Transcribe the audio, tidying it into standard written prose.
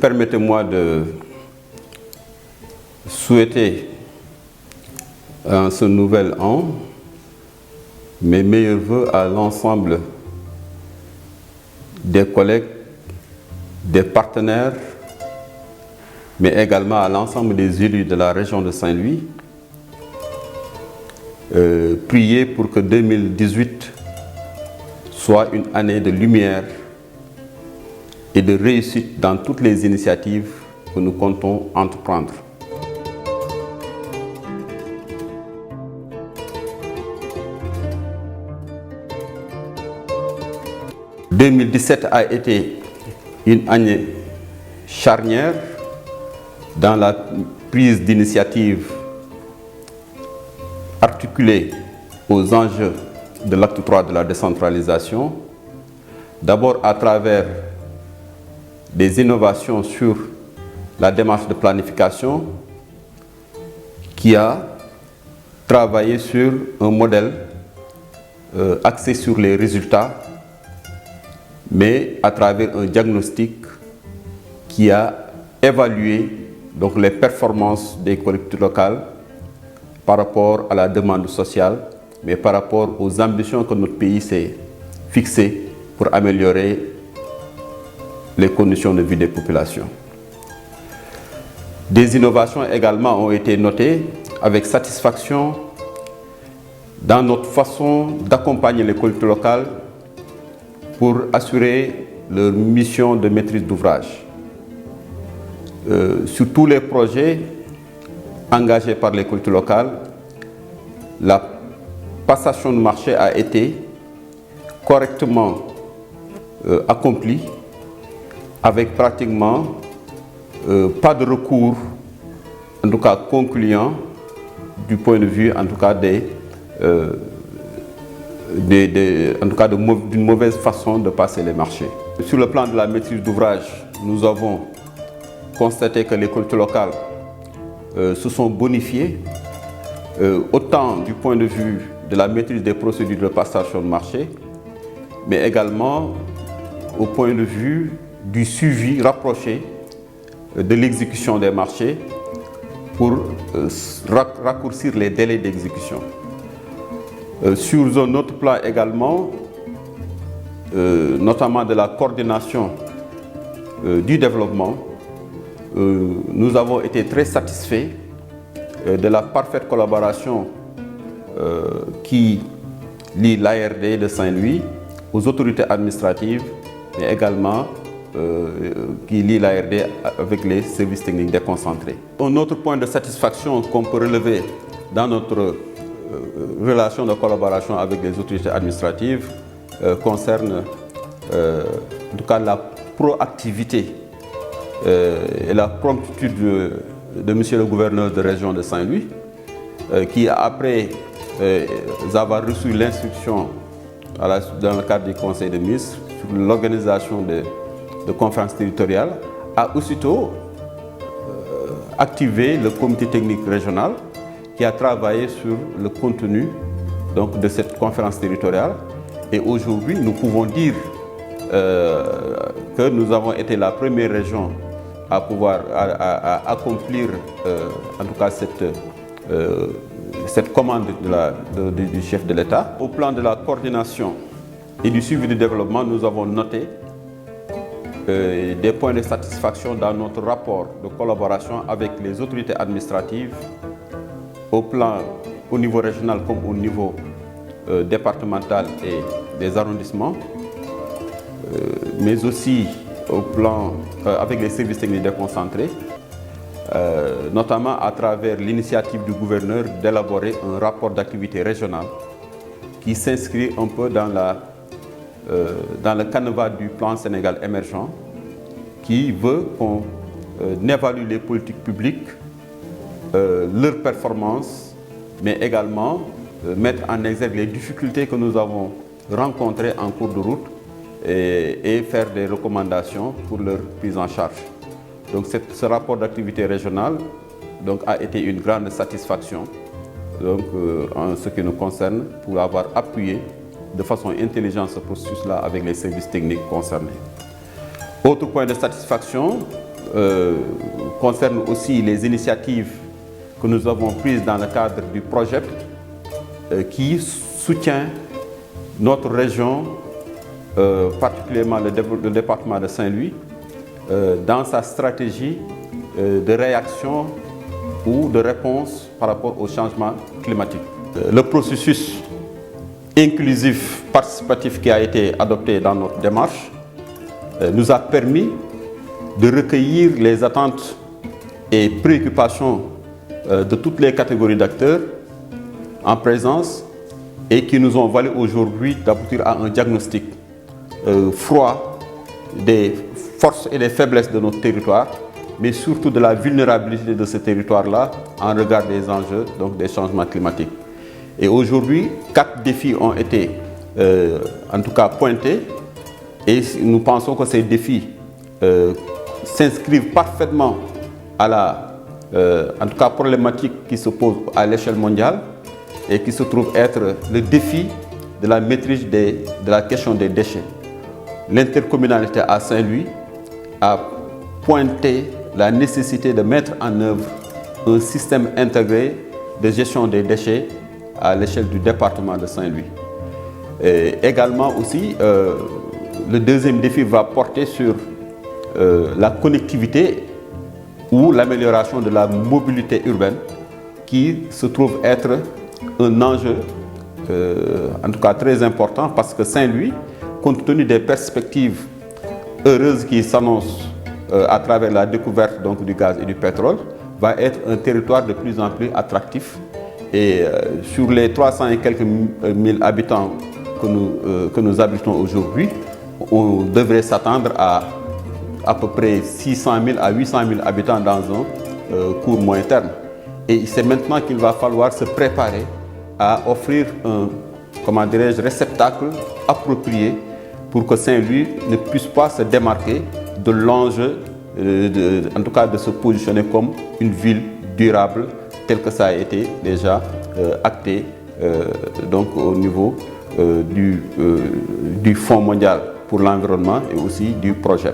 Permettez-moi de souhaiter en ce nouvel an mes meilleurs vœux à l'ensemble des collègues, des partenaires, mais également à l'ensemble des élus de la région de Saint-Louis. Prier pour que 2018 soit une année de lumière et de réussite dans toutes les initiatives que nous comptons entreprendre. « 2017 a été une année charnière dans la prise d'initiative articulée aux enjeux de l'acte 3 de la décentralisation, d'abord à travers des innovations sur la démarche de planification qui a travaillé sur un modèle axé sur les résultats, mais à travers un diagnostic qui a évalué donc, les performances des collectivités locales par rapport à la demande sociale, mais par rapport aux ambitions que notre pays s'est fixées pour améliorer les conditions de vie des populations. Des innovations également ont été notées avec satisfaction dans notre façon d'accompagner les collectivités locales pour assurer leur mission de maîtrise d'ouvrage. Sur tous les projets engagés par les collectivités locales, la passation de marché a été correctement accomplie avec pratiquement pas de recours, en tout cas concluant du point de vue en tout cas d'une mauvaise façon de passer les marchés. Sur le plan de la maîtrise d'ouvrage, nous avons constaté que les collectivités locales se sont bonifiées, autant du point de vue de la maîtrise des procédures de passation de marché, mais également au point de vue du suivi rapproché de l'exécution des marchés pour raccourcir les délais d'exécution. Sur un autre plan également, notamment de la coordination du développement, nous avons été très satisfaits de la parfaite collaboration qui lie l'ARD de Saint-Louis aux autorités administratives, mais également qui lie l'ARD avec les services techniques déconcentrés. Un autre point de satisfaction qu'on peut relever dans notre relation de collaboration avec les autorités administratives concerne en tout cas la proactivité et la promptitude de Monsieur le gouverneur de région de Saint-Louis, qui après avoir reçu l'instruction dans le cadre du Conseil des ministres sur l'organisation de conférences territoriales, a aussitôt activé le comité technique régional qui a travaillé sur le contenu donc, de cette conférence territoriale. Et aujourd'hui, nous pouvons dire que nous avons été la première région à pouvoir accomplir en tout cas cette commande du chef de l'État. Au plan de la coordination et du suivi du développement, nous avons noté des points de satisfaction dans notre rapport de collaboration avec les autorités administratives au niveau régional comme au niveau départemental et des arrondissements, mais aussi au plan avec les services techniques déconcentrés, notamment à travers l'initiative du gouverneur d'élaborer un rapport d'activité régionale qui s'inscrit un peu dans le canevas du plan Sénégal émergent, qui veut qu'on évalue les politiques publiques, leurs performances, mais également mettre en exergue les difficultés que nous avons rencontrées en cours de route et faire des recommandations pour leur prise en charge. Donc ce rapport d'activité régionale a été une grande satisfaction en ce qui nous concerne pour avoir appuyé de façon intelligente ce processus-là avec les services techniques concernés. Autre point de satisfaction, concerne aussi les initiatives que nous avons prises dans le cadre du projet qui soutient notre région, particulièrement le département de Saint-Louis, dans sa stratégie de réaction ou de réponse par rapport au changement climatique. Le processus inclusif participatif qui a été adopté dans notre démarche nous a permis de recueillir les attentes et préoccupations de toutes les catégories d'acteurs en présence et qui nous ont valu aujourd'hui d'aboutir à un diagnostic froid des forces et des faiblesses de notre territoire, mais surtout de la vulnérabilité de ce territoire-là en regard des enjeux donc des changements climatiques. Et aujourd'hui, 4 défis ont été en tout cas pointés et nous pensons que ces défis s'inscrivent parfaitement à la en tout cas problématique qui se pose à l'échelle mondiale et qui se trouve être le défi de la maîtrise de la question des déchets. L'intercommunalité à Saint-Louis a pointé la nécessité de mettre en œuvre un système intégré de gestion des déchets à l'échelle du département de Saint-Louis. Également aussi, le deuxième défi va porter sur la connectivité ou l'amélioration de la mobilité urbaine qui se trouve être un enjeu en tout cas très important parce que Saint-Louis, compte tenu des perspectives heureuses qui s'annoncent à travers la découverte donc, du gaz et du pétrole, va être un territoire de plus en plus attractif. Et sur les 300 et quelques mille habitants que nous habitons aujourd'hui, on devrait s'attendre à peu près 600 000 à 800 000 habitants dans un court moyen terme. Et c'est maintenant qu'il va falloir se préparer à offrir un, comment dirais-je, réceptacle approprié pour que Saint-Louis ne puisse pas se démarquer de l'enjeu, en tout cas de se positionner comme une ville durable, tel que ça a été déjà acté donc au niveau du Fonds mondial pour l'environnement et aussi du projet.